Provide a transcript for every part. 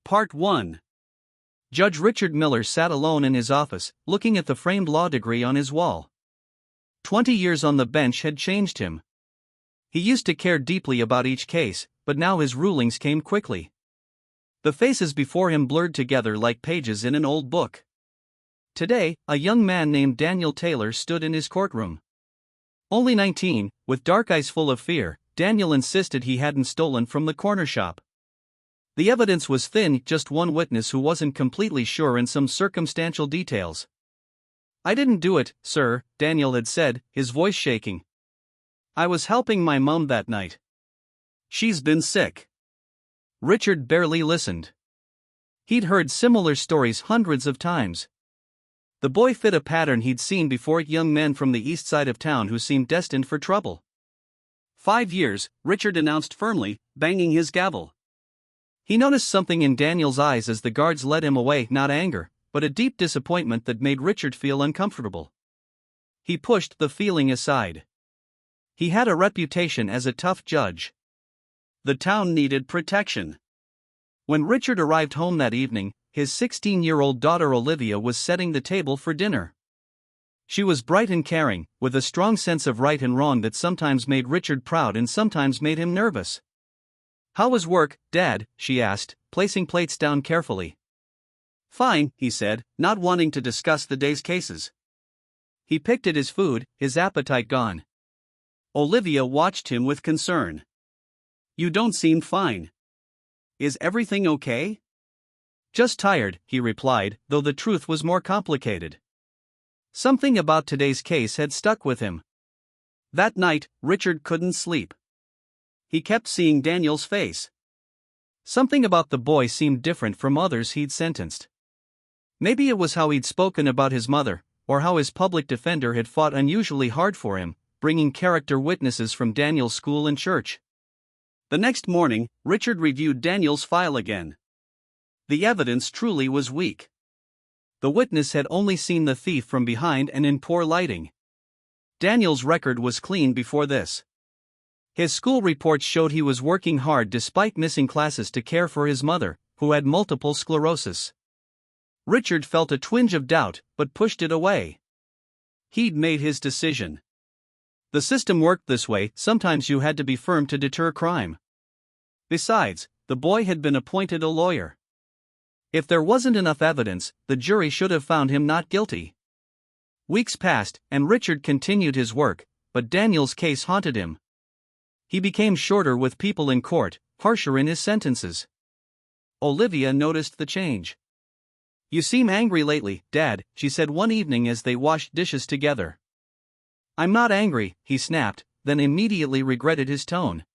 Part 1. Judge Richard Miller sat alone in his office, looking at the framed law degree on his wall. 20 years on the bench had changed him. He used to care deeply about each case, but now his rulings came quickly. The faces before him blurred together like pages in an old book. Today, a young man named Daniel Taylor stood in his courtroom. Only 19, with dark eyes full of fear, Daniel insisted he hadn't stolen from the corner shop. The evidence was thin, just one witness who wasn't completely sure in some circumstantial details. "I didn't do it, sir," Daniel had said, his voice shaking. "I was helping my mom that night. She's been sick." Richard barely listened. He'd heard similar stories hundreds of times. The boy fit a pattern he'd seen before: young men from the east side of town who seemed destined for trouble. 5 years, Richard announced firmly, banging his gavel. He noticed something in Daniel's eyes as the guards led him away, not anger, but a deep disappointment that made Richard feel uncomfortable. He pushed the feeling aside. He had a reputation as a tough judge. The town needed protection. When Richard arrived home that evening, his 16-year-old daughter Olivia was setting the table for dinner. She was bright and caring, with a strong sense of right and wrong that sometimes made Richard proud and sometimes made him nervous. "How was work, Dad?" she asked, placing plates down carefully. "Fine," he said, not wanting to discuss the day's cases. He picked at his food, his appetite gone. Olivia watched him with concern. "You don't seem fine. Is everything okay?" "Just tired," he replied, though the truth was more complicated. Something about today's case had stuck with him. That night, Richard couldn't sleep. He kept seeing Daniel's face. Something about the boy seemed different from others he'd sentenced. Maybe it was how he'd spoken about his mother, or how his public defender had fought unusually hard for him, bringing character witnesses from Daniel's school and church. The next morning, Richard reviewed Daniel's file again. The evidence truly was weak. The witness had only seen the thief from behind and in poor lighting. Daniel's record was clean before this. His school reports showed he was working hard despite missing classes to care for his mother, who had multiple sclerosis. Richard felt a twinge of doubt, but pushed it away. He'd made his decision. The system worked this way: sometimes you had to be firm to deter crime. Besides, the boy had been appointed a lawyer. If there wasn't enough evidence, the jury should have found him not guilty. Weeks passed, and Richard continued his work, but Daniel's case haunted him. He became shorter with people in court, harsher in his sentences. Olivia noticed the change. "You seem angry lately, Dad," she said one evening as they washed dishes together. "I'm not angry," he snapped, then immediately regretted his tone.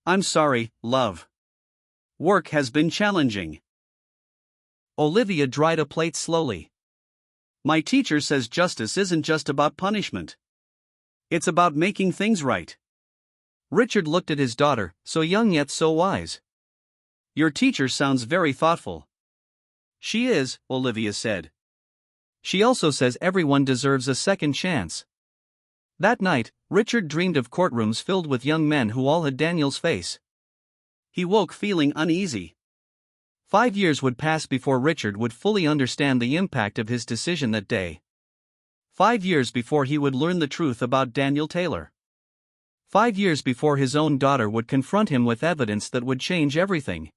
"I'm sorry, love. Work has been challenging." Olivia dried a plate slowly. "My teacher says justice isn't just about punishment. It's about making things right." Richard looked at his daughter, so young yet so wise. "Your teacher sounds very thoughtful." "She is," Olivia said. "She also says everyone deserves a second chance." That night, Richard dreamed of courtrooms filled with young men who all had Daniel's face. He woke feeling uneasy. 5 years would pass before Richard would fully understand the impact of his decision that day. 5 years before he would learn the truth about Daniel Taylor. 5 years before his own daughter would confront him with evidence that would change everything.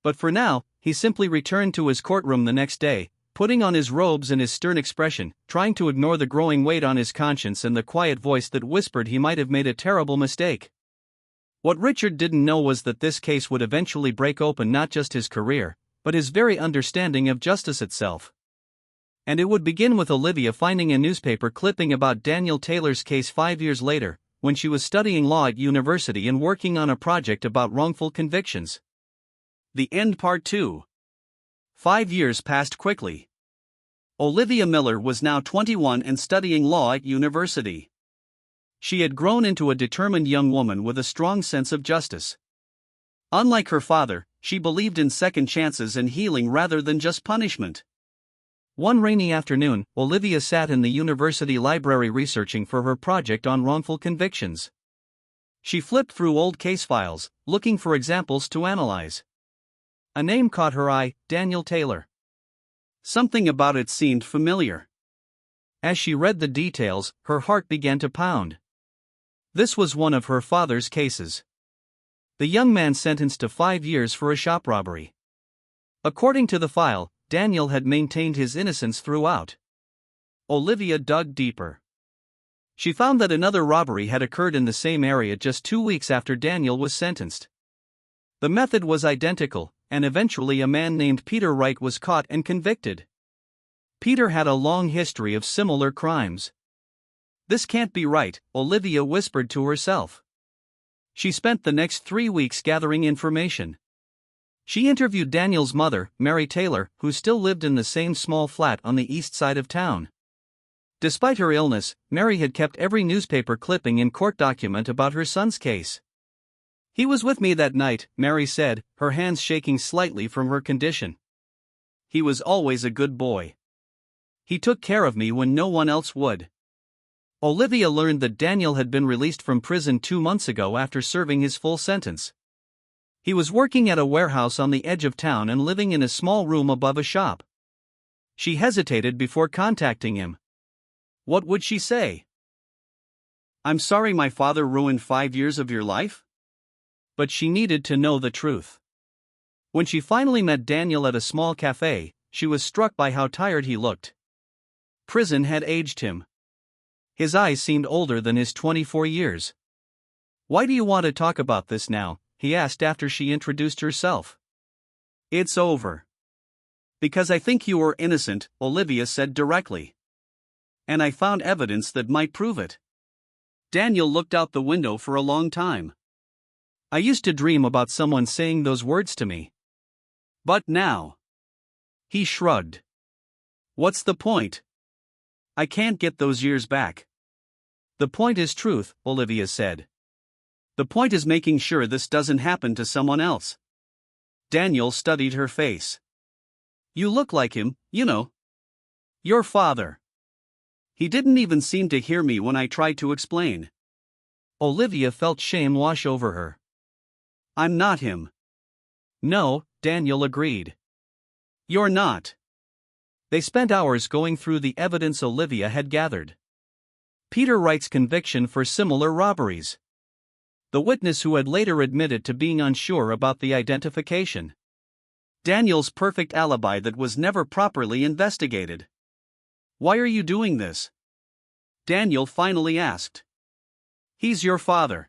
But for now, he simply returned to his courtroom the next day, putting on his robes and his stern expression, trying to ignore the growing weight on his conscience and the quiet voice that whispered he might have made a terrible mistake. What Richard didn't know was that this case would eventually break open not just his career, but his very understanding of justice itself. And it would begin with Olivia finding a newspaper clipping about Daniel Taylor's case 5 years later, when she was studying law at university and working on a project about wrongful convictions. The end. Part 2. 5 years passed quickly. Olivia Miller was now 21 and studying law at university. She had grown into a determined young woman with a strong sense of justice. Unlike her father, she believed in second chances and healing rather than just punishment. One rainy afternoon, Olivia sat in the university library researching for her project on wrongful convictions. She flipped through old case files, looking for examples to analyze. A name caught her eye: Daniel Taylor. Something about it seemed familiar. As she read the details, her heart began to pound. This was one of her father's cases. The young man sentenced to 5 years for a shop robbery. According to the file, Daniel had maintained his innocence throughout. Olivia dug deeper. She found that another robbery had occurred in the same area just 2 weeks after Daniel was sentenced. The method was identical, and eventually a man named Peter Wright was caught and convicted. Peter had a long history of similar crimes. This can't be right, Olivia whispered to herself. She spent the next 3 weeks gathering information. She interviewed Daniel's mother, Mary Taylor, who still lived in the same small flat on the east side of town. Despite her illness, Mary had kept every newspaper clipping and court document about her son's case. "He was with me that night," Mary said, her hands shaking slightly from her condition. "He was always a good boy. He took care of me when no one else would." Olivia learned that Daniel had been released from prison 2 months ago after serving his full sentence. He was working at a warehouse on the edge of town and living in a small room above a shop. She hesitated before contacting him. What would she say? "I'm sorry my father ruined 5 years of your life?" But she needed to know the truth. When she finally met Daniel at a small cafe, she was struck by how tired he looked. Prison had aged him. His eyes seemed older than his 24 years. "Why do you want to talk about this now?" he asked after she introduced herself. "It's over. Because I think you were innocent," Olivia said directly. "And I found evidence that might prove it." Daniel looked out the window for a long time. "I used to dream about someone saying those words to me. But now..." He shrugged. "What's the point? I can't get those years back." "The point is truth," Olivia said. "The point is making sure this doesn't happen to someone else." Daniel studied her face. "You look like him, you know. Your father." He didn't even seem to hear me when I tried to explain. Olivia felt shame wash over her. "I'm not him." "No," Daniel agreed. "You're not." They spent hours going through the evidence Olivia had gathered. Peter Wright's conviction for similar robberies. The witness who had later admitted to being unsure about the identification. Daniel's perfect alibi that was never properly investigated. "Why are you doing this?" Daniel finally asked. "He's your father."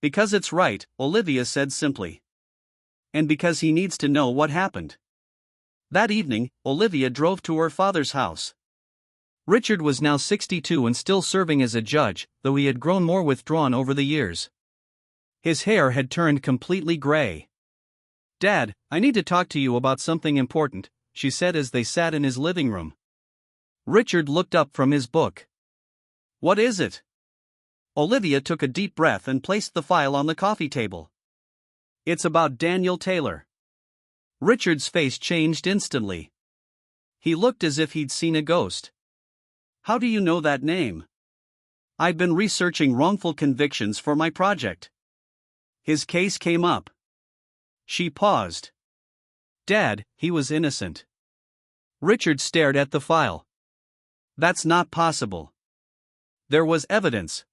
"Because it's right," Olivia said simply. "And because he needs to know what happened." That evening, Olivia drove to her father's house. Richard was now 62 and still serving as a judge, though he had grown more withdrawn over the years. His hair had turned completely gray. "Dad, I need to talk to you about something important," she said as they sat in his living room. Richard looked up from his book. "What is it?" Olivia took a deep breath and placed the file on the coffee table. "It's about Daniel Taylor." Richard's face changed instantly. He looked as if he'd seen a ghost. "How do you know that name?" "I've been researching wrongful convictions for my project. His case came up." She paused. "Dad, he was innocent." Richard stared at the file. "That's not possible." "There was evidence."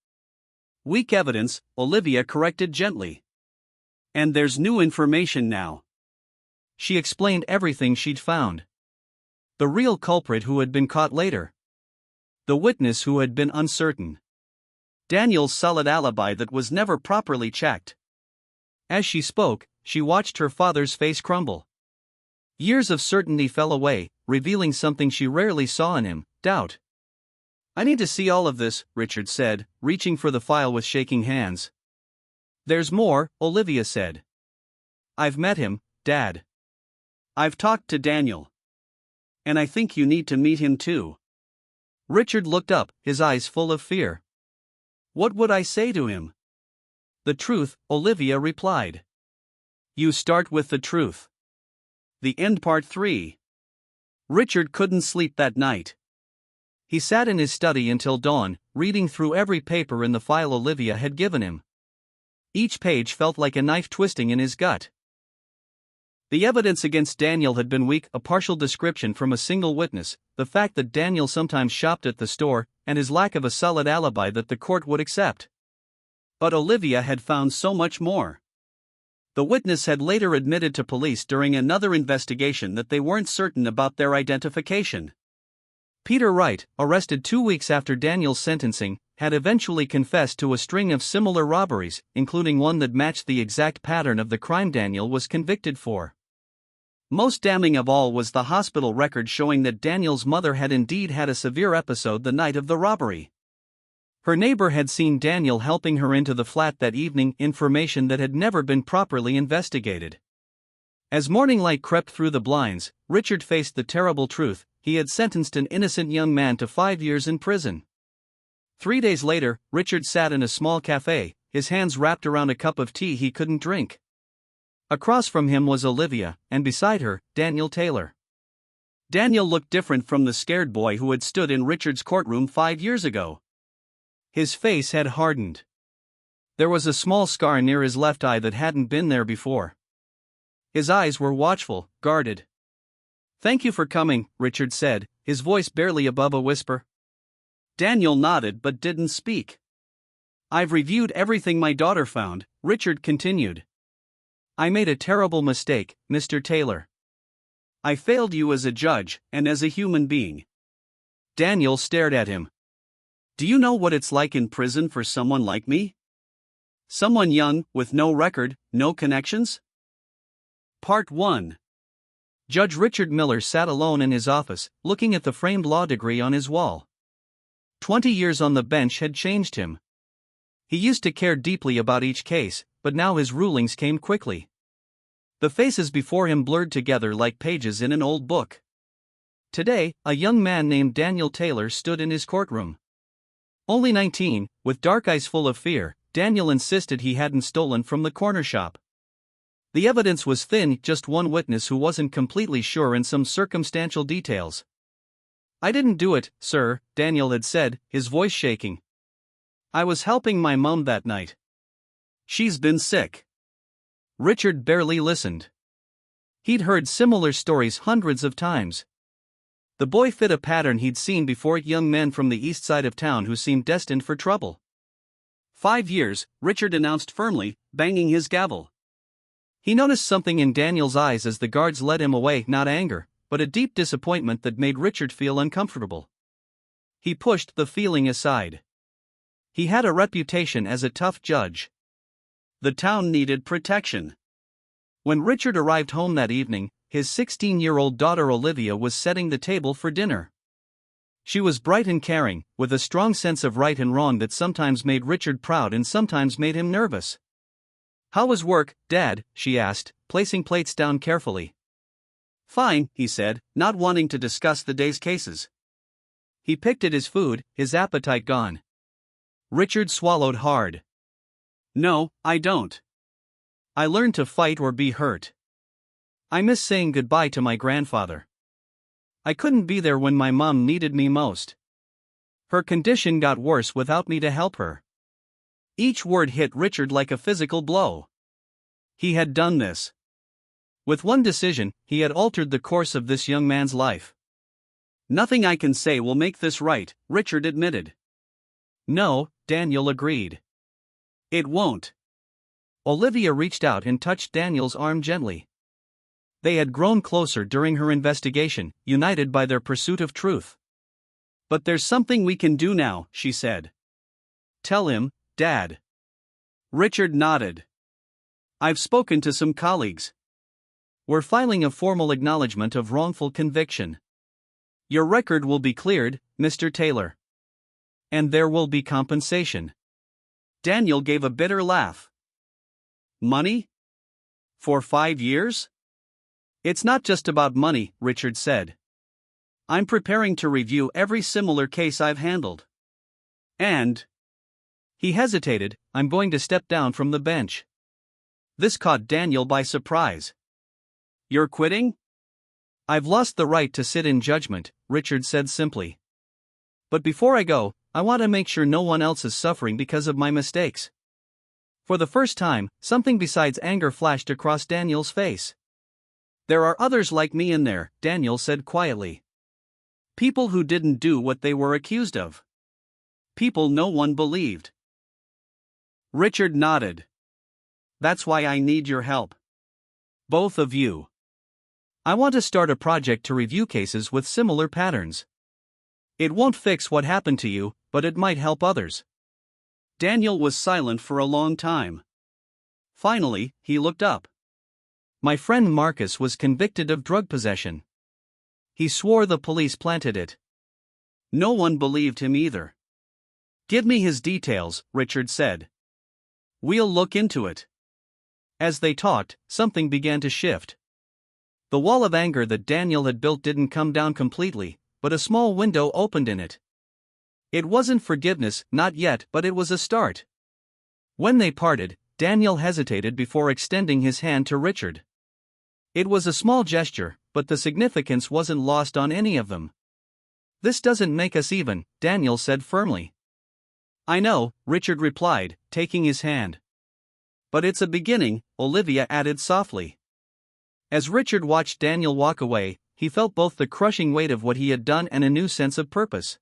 "Weak evidence," Olivia corrected gently. "And there's new information now." She explained everything she'd found. The real culprit who had been caught later. The witness who had been uncertain. Daniel's solid alibi that was never properly checked. As she spoke, she watched her father's face crumble. Years of certainty fell away, revealing something she rarely saw in him: doubt. "I need to see all of this," Richard said, reaching for the file with shaking hands. "There's more," Olivia said. "I've met him, Dad. I've talked to Daniel. And I think you need to meet him too." Richard looked up, his eyes full of fear. "What would I say to him?" "The truth," Olivia replied. "You start with the truth." The end. Part 3. Richard couldn't sleep that night. He sat in his study until dawn, reading through every paper in the file Olivia had given him. Each page felt like a knife twisting in his gut. The evidence against Daniel had been weak, a partial description from a single witness, the fact that Daniel sometimes shopped at the store, and his lack of a solid alibi that the court would accept. But Olivia had found so much more. The witness had later admitted to police during another investigation that they weren't certain about their identification. Peter Wright, arrested 2 weeks after Daniel's sentencing, had eventually confessed to a string of similar robberies, including one that matched the exact pattern of the crime Daniel was convicted for. Most damning of all was the hospital record showing that Daniel's mother had indeed had a severe episode the night of the robbery. Her neighbor had seen Daniel helping her into the flat that evening, information that had never been properly investigated. As morning light crept through the blinds, Richard faced the terrible truth: he had sentenced an innocent young man to 5 years in prison. 3 days later, Richard sat in a small cafe, his hands wrapped around a cup of tea he couldn't drink. Across from him was Olivia, and beside her, Daniel Taylor. Daniel looked different from the scared boy who had stood in Richard's courtroom 5 years ago. His face had hardened. There was a small scar near his left eye that hadn't been there before. His eyes were watchful, guarded. "Thank you for coming," Richard said, his voice barely above a whisper. Daniel nodded but didn't speak. "I've reviewed everything my daughter found," Richard continued. "I made a terrible mistake, Mr. Taylor. I failed you as a judge, and as a human being." Daniel stared at him. "Do you know what it's like in prison for someone like me? Someone young, with no record, no connections?" Part 1. Judge Richard Miller sat alone in his office, looking at the framed law degree on his wall. 20 years on the bench had changed him. He used to care deeply about each case, but now his rulings came quickly. The faces before him blurred together like pages in an old book. Today, a young man named Daniel Taylor stood in his courtroom. Only 19, with dark eyes full of fear, Daniel insisted he hadn't stolen from the corner shop. The evidence was thin, just one witness who wasn't completely sure and some circumstantial details. "I didn't do it, sir," Daniel had said, his voice shaking. "I was helping my mom that night. She's been sick." Richard barely listened. He'd heard similar stories hundreds of times. The boy fit a pattern he'd seen before: young men from the east side of town who seemed destined for trouble. 5 years, Richard announced firmly, banging his gavel. He noticed something in Daniel's eyes as the guards led him away, not anger, but a deep disappointment that made Richard feel uncomfortable. He pushed the feeling aside. He had a reputation as a tough judge. The town needed protection. When Richard arrived home that evening, his 16-year-old daughter Olivia was setting the table for dinner. She was bright and caring, with a strong sense of right and wrong that sometimes made Richard proud and sometimes made him nervous. "How was work, Dad?" she asked, placing plates down carefully. "Fine," he said, not wanting to discuss the day's cases. He picked at his food, his appetite gone. Richard swallowed hard. "No, I don't. I learned to fight or be hurt. I miss saying goodbye to my grandfather. I couldn't be there when my mom needed me most. Her condition got worse without me to help her." Each word hit Richard like a physical blow. He had done this. With one decision, he had altered the course of this young man's life. "Nothing I can say will make this right," Richard admitted. "No," Daniel agreed. "It won't." Olivia reached out and touched Daniel's arm gently. They had grown closer during her investigation, united by their pursuit of truth. "But there's something we can do now," she said. "Tell him, Dad." Richard nodded. "I've spoken to some colleagues. We're filing a formal acknowledgement of wrongful conviction. Your record will be cleared, Mr. Taylor. And there will be compensation." Daniel gave a bitter laugh. "Money? For 5 years? It's not just about money," Richard said. "I'm preparing to review every similar case I've handled. And..." He hesitated. "I'm going to step down from the bench." This caught Daniel by surprise. "You're quitting?" "I've lost the right to sit in judgment," Richard said simply. "But before I go, I want to make sure no one else is suffering because of my mistakes." For the first time, something besides anger flashed across Daniel's face. There are others like me in there, Daniel said quietly. People who didn't do what they were accused of. People no one believed. Richard nodded. That's why I need your help. Both of you. I want to start a project to review cases with similar patterns. It won't fix what happened to you, but it might help others. Daniel was silent for a long time. Finally, he looked up. My friend Marcus was convicted of drug possession. He swore the police planted it. No one believed him either. Give me his details, Richard said. We'll look into it. As they talked, something began to shift. The wall of anger that Daniel had built didn't come down completely, but a small window opened in it. It wasn't forgiveness, not yet, but it was a start. When they parted, Daniel hesitated before extending his hand to Richard. It was a small gesture, but the significance wasn't lost on any of them. This doesn't make us even, Daniel said firmly. I know, Richard replied, taking his hand. But it's a beginning, Olivia added softly. As Richard watched Daniel walk away, he felt both the crushing weight of what he had done and a new sense of purpose.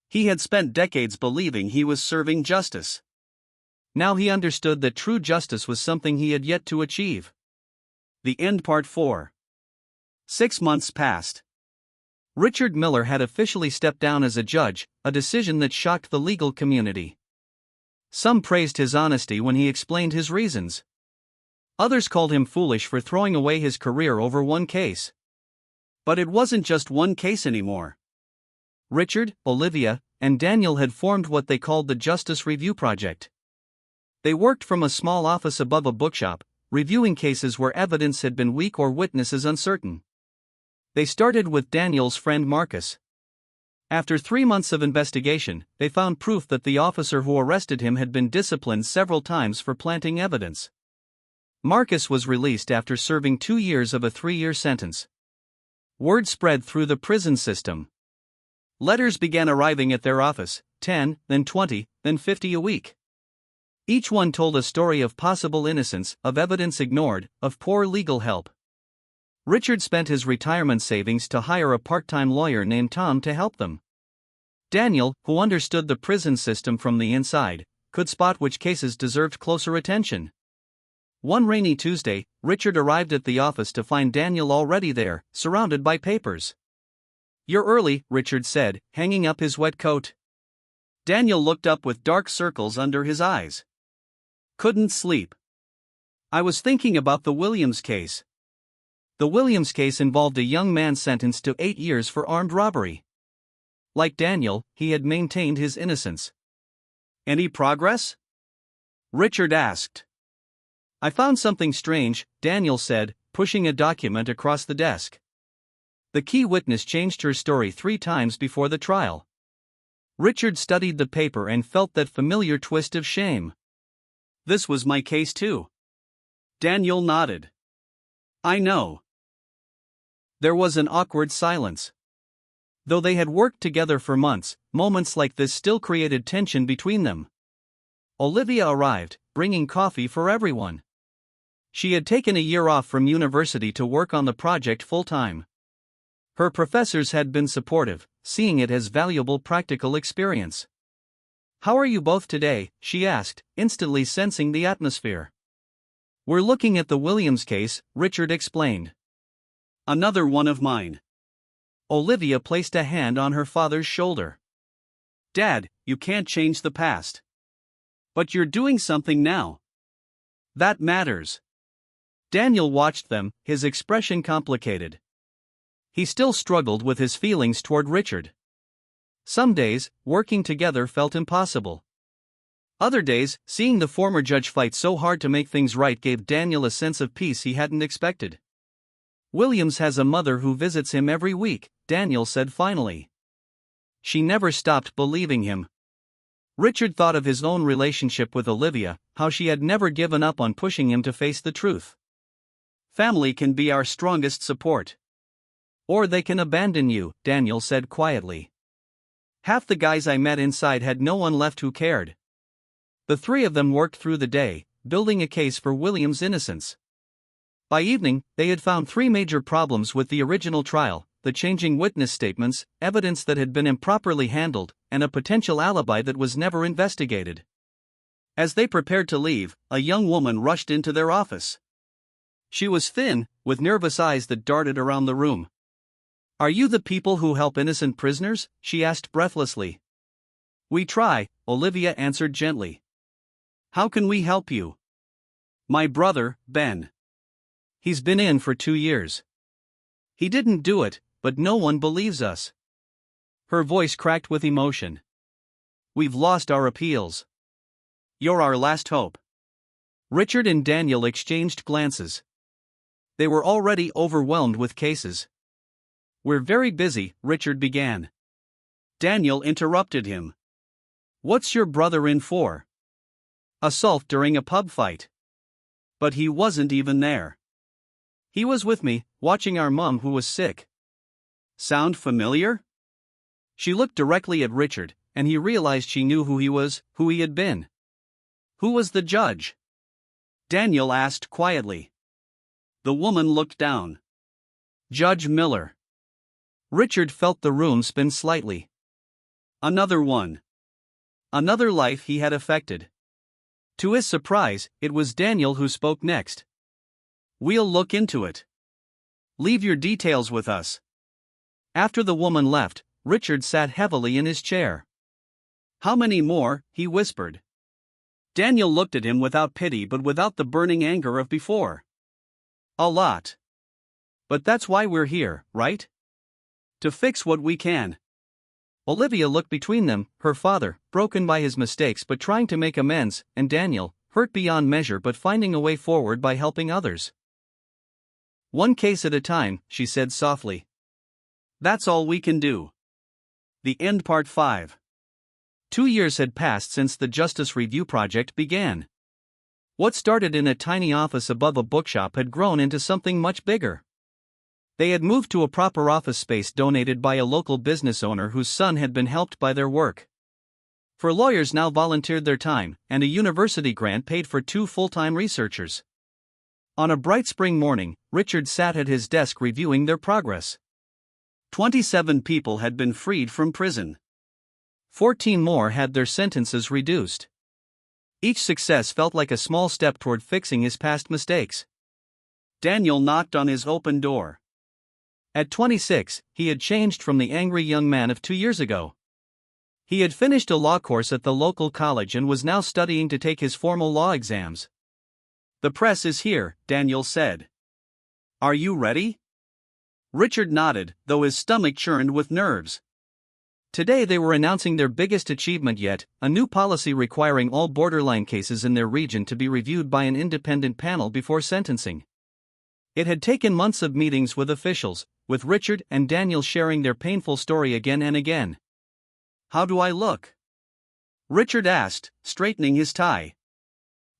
He had spent decades believing he was serving justice. Now he understood that true justice was something he had yet to achieve. The End Part 4. 6 months passed. Richard Miller had officially stepped down as a judge, a decision that shocked the legal community. Some praised his honesty when he explained his reasons. Others called him foolish for throwing away his career over one case. But it wasn't just one case anymore. Richard, Olivia, and Daniel had formed what they called the Justice Review Project. They worked from a small office above a bookshop, reviewing cases where evidence had been weak or witnesses uncertain. They started with Daniel's friend Marcus. After 3 months of investigation, they found proof that the officer who arrested him had been disciplined several times for planting evidence. Marcus was released after serving 2 years of a 3-year sentence. Word spread through the prison system. Letters began arriving at their office, 10, then 20, then 50 a week. Each one told a story of possible innocence, of evidence ignored, of poor legal help. Richard spent his retirement savings to hire a part-time lawyer named Tom to help them. Daniel, who understood the prison system from the inside, could spot which cases deserved closer attention. One rainy Tuesday, Richard arrived at the office to find Daniel already there, surrounded by papers. You're early, Richard said, hanging up his wet coat. Daniel looked up with dark circles under his eyes. Couldn't sleep. I was thinking about the Williams case. The Williams case involved a young man sentenced to 8 years for armed robbery. Like Daniel, he had maintained his innocence. Any progress? Richard asked. I found something strange, Daniel said, pushing a document across the desk. The key witness changed her story 3 times before the trial. Richard studied the paper and felt that familiar twist of shame. This was my case too. Daniel nodded. I know. There was an awkward silence. Though they had worked together for months, moments like this still created tension between them. Olivia arrived, bringing coffee for everyone. She had taken a year off from university to work on the project full-time. Her professors had been supportive, seeing it as valuable practical experience. How are you both today? She asked, instantly sensing the atmosphere. We're looking at the Williams case, Richard explained. Another one of mine. Olivia placed a hand on her father's shoulder. Dad, you can't change the past. But you're doing something now. That matters. Daniel watched them, his expression complicated. He still struggled with his feelings toward Richard. Some days, working together felt impossible. Other days, seeing the former judge fight so hard to make things right gave Daniel a sense of peace he hadn't expected. Williams has a mother who visits him every week, Daniel said finally. She never stopped believing him. Richard thought of his own relationship with Olivia, how she had never given up on pushing him to face the truth. Family can be our strongest support. Or they can abandon you, Daniel said quietly. Half the guys I met inside had no one left who cared. The 3 of them worked through the day, building a case for William's innocence. By evening, they had found three major problems with the original trial: the changing witness statements, evidence that had been improperly handled, and a potential alibi that was never investigated. As they prepared to leave, a young woman rushed into their office. She was thin, with nervous eyes that darted around the room. "Are you the people who help innocent prisoners?" she asked breathlessly. "We try," Olivia answered gently. "How can we help you?" "My brother, Ben. He's been in for 2 years. He didn't do it, but no one believes us." Her voice cracked with emotion. "We've lost our appeals. You're our last hope." Richard and Daniel exchanged glances. They were already overwhelmed with cases. "We're very busy," Richard began. Daniel interrupted him. "What's your brother in for?" "Assault during a pub fight." "But he wasn't even there." "He was with me, watching our mum who was sick." "Sound familiar?" She looked directly at Richard, and he realized she knew who he was, who he had been. "Who was the judge?" Daniel asked quietly. The woman looked down. "Judge Miller." Richard felt the room spin slightly. Another one. Another life he had affected. To his surprise, it was Daniel who spoke next. "We'll look into it. Leave your details with us." After the woman left, Richard sat heavily in his chair. "How many more?" he whispered. Daniel looked at him without pity but without the burning anger of before. "A lot. But that's why we're here, right? To fix what we can." Olivia looked between them, her father, broken by his mistakes but trying to make amends, and Daniel, hurt beyond measure but finding a way forward by helping others. "One case at a time," she said softly. "That's all we can do." The End, Part 5. 2 years had passed since the Justice Review Project began. What started in a tiny office above a bookshop had grown into something much bigger. They had moved to a proper office space donated by a local business owner whose son had been helped by their work. 4 lawyers now volunteered their time, and a university grant paid for 2 full-time researchers. On a bright spring morning, Richard sat at his desk reviewing their progress. 27 people had been freed from prison. 14 more had their sentences reduced. Each success felt like a small step toward fixing his past mistakes. Daniel knocked on his open door. At 26, he had changed from the angry young man of 2 years ago. He had finished a law course at the local college and was now studying to take his formal law exams. "The press is here," Daniel said. "Are you ready?" Richard nodded, though his stomach churned with nerves. Today they were announcing their biggest achievement yet, a new policy requiring all borderline cases in their region to be reviewed by an independent panel before sentencing. It had taken months of meetings with officials, with Richard and Daniel sharing their painful story again and again. "How do I look?" Richard asked, straightening his tie.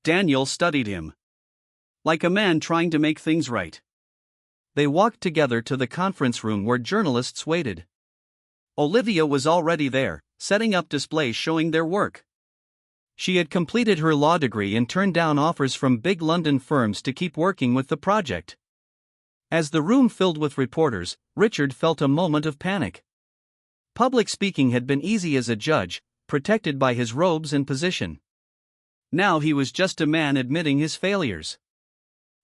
Daniel studied him. "Like a man trying to make things right." They walked together to the conference room where journalists waited. Olivia was already there, setting up displays showing their work. She had completed her law degree and turned down offers from big London firms to keep working with the project. As the room filled with reporters, Richard felt a moment of panic. Public speaking had been easy as a judge, protected by his robes and position. Now he was just a man admitting his failures.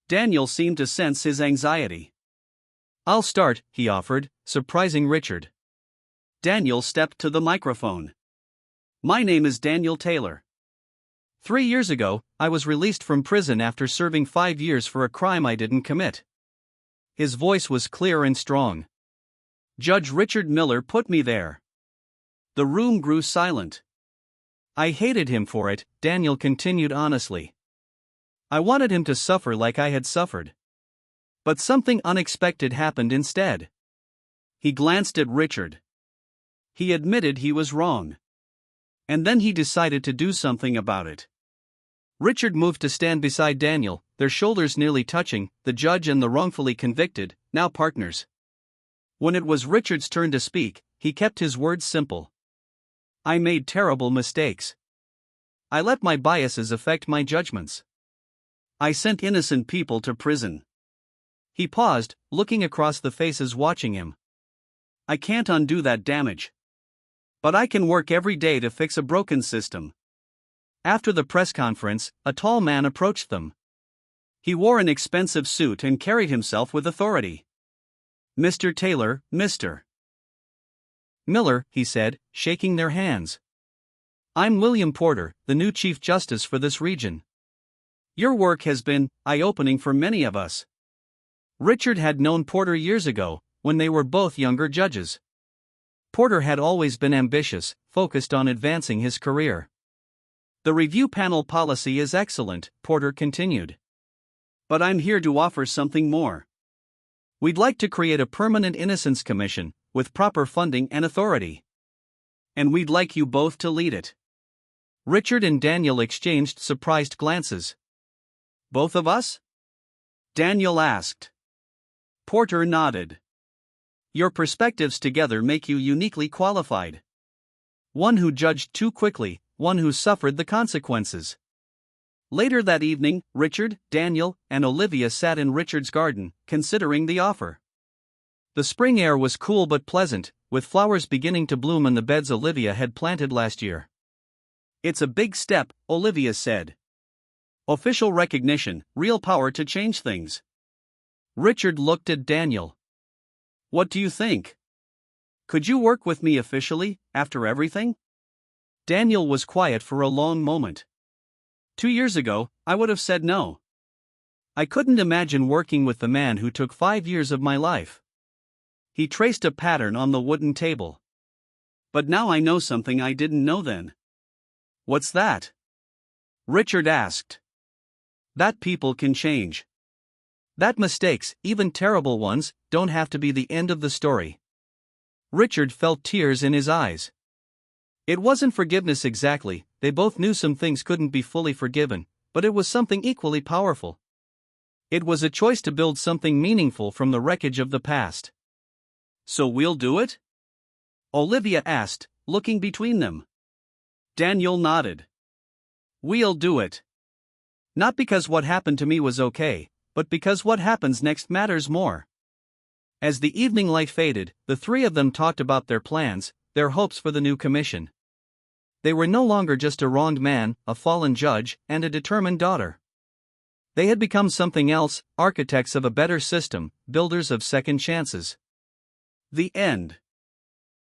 Daniel seemed to sense his anxiety. "I'll start," he offered, surprising Richard. Daniel stepped to the microphone. "My name is Daniel Taylor. 3 years ago, I was released from prison after serving 5 years for a crime I didn't commit." His voice was clear and strong. "Judge Richard Miller put me there." The room grew silent. "I hated him for it," Daniel continued honestly. "I wanted him to suffer like I had suffered. But something unexpected happened instead." He glanced at Richard. He admitted he was wrong. And then he decided to do something about it. Richard moved to stand beside Daniel, their shoulders nearly touching, the judge and the wrongfully convicted, now partners. When it was Richard's turn to speak, he kept his words simple. "I made terrible mistakes. I let my biases affect my judgments. I sent innocent people to prison. He paused, looking across the faces watching him. I can't undo that damage. But I can work every day to fix a broken system. After the press conference, a tall man approached them. He wore an expensive suit and carried himself with authority. Mr. Taylor, Mr. Miller, he said, shaking their hands. I'm William Porter, the new Chief Justice for this region. Your work has been eye-opening for many of us. Richard had known Porter years ago, when they were both younger judges. Porter had always been ambitious, focused on advancing his career. The review panel policy is excellent, Porter continued. But I'm here to offer something more. We'd like to create a permanent innocence commission, with proper funding and authority. And we'd like you both to lead it. Richard and Daniel exchanged surprised glances. Both of us? Daniel asked. Porter nodded. Your perspectives together make you uniquely qualified. One who judged too quickly, one who suffered the consequences. Later that evening, Richard, Daniel, and Olivia sat in Richard's garden, considering the offer. The spring air was cool but pleasant, with flowers beginning to bloom in the beds Olivia had planted last year. It's a big step, Olivia said. Official recognition, real power to change things. Richard looked at Daniel. What do you think? Could you work with me officially, after everything? Daniel was quiet for a long moment. 2 years ago, I would have said no. I couldn't imagine working with the man who took 5 years of my life. He traced a pattern on the wooden table. But now I know something I didn't know then. What's that? Richard asked. That people can change. That mistakes, even terrible ones, don't have to be the end of the story. Richard felt tears in his eyes. It wasn't forgiveness exactly, they both knew some things couldn't be fully forgiven, but it was something equally powerful. It was a choice to build something meaningful from the wreckage of the past. So we'll do it? Olivia asked, looking between them. Daniel nodded. We'll do it. Not because what happened to me was okay, but because what happens next matters more. As the evening light faded, the three of them talked about their plans, their hopes for the new commission. They were no longer just a wronged man, a fallen judge, and a determined daughter. They had become something else, architects of a better system, builders of second chances. The end.